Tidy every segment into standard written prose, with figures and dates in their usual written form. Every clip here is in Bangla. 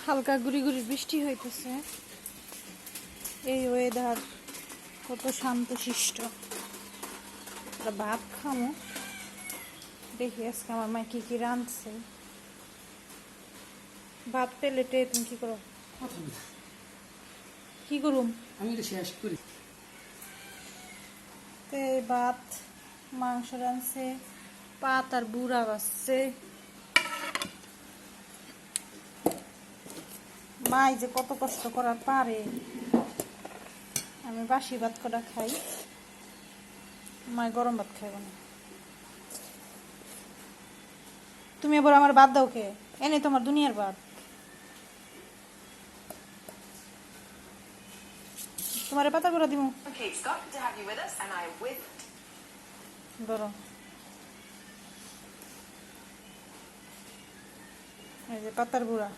হালকা গুড়ি গুড়ি বৃষ্টি হইতেছে। এই ওয়েদার কত শান্তশিষ্ট। ভাত খামো, দেখি আজকে আমার মা কি কি রাঁধছে। ভাত প্লেটে তুমি কি করো? কি করুম আমি এটা শেষ করি। তে ভাত, মাংস রাঁধছে, পাতার বুড়া বাজছে। মাই যে কত কষ্ট করার পারে। আমি বাসি ভাত করা খাই, মায় গরম ভাত খাইব না। তুমি আবার আমার ভাত দাও কে? এনে তোমার দুনিয়ার ভাত। তোমার পাতা করে দিব ধরো। এই যে পাতার বুড়া,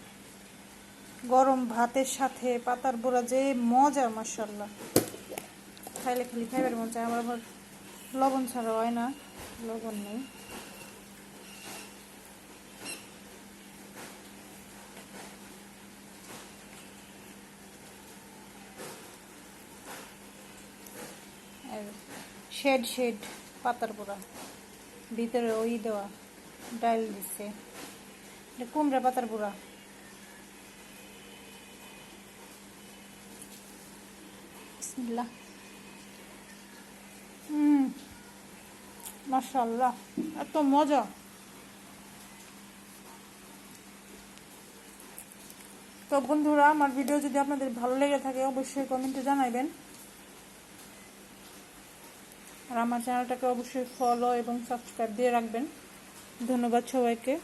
গরম ভাতের সাথে পাতার বুড়া যে মজা, মাশাআল্লাহ। খাইলে খালি খাইবার মন চায়। আমার আবার লবণ ছাড়া হয় না, লবণ নেই। শেড শেড পাতার পোড়া, ভিতরে ওই দেওয়া ডাল দিচ্ছে। কুমড়া পাতার পোড়া। বিসমিল্লাহ। মাশাআল্লাহ, এত মজা। তো বন্ধুরা, আমার ভিডিও যদি আপনাদের ভালো লেগে থাকে অবশ্যই কমেন্টে জানাবেন। আর আমার চ্যানেলটাকে অবশ্যই ফলো এবং সাবস্ক্রাইব দিয়ে রাখবেন। ধন্যবাদ সবাইকে।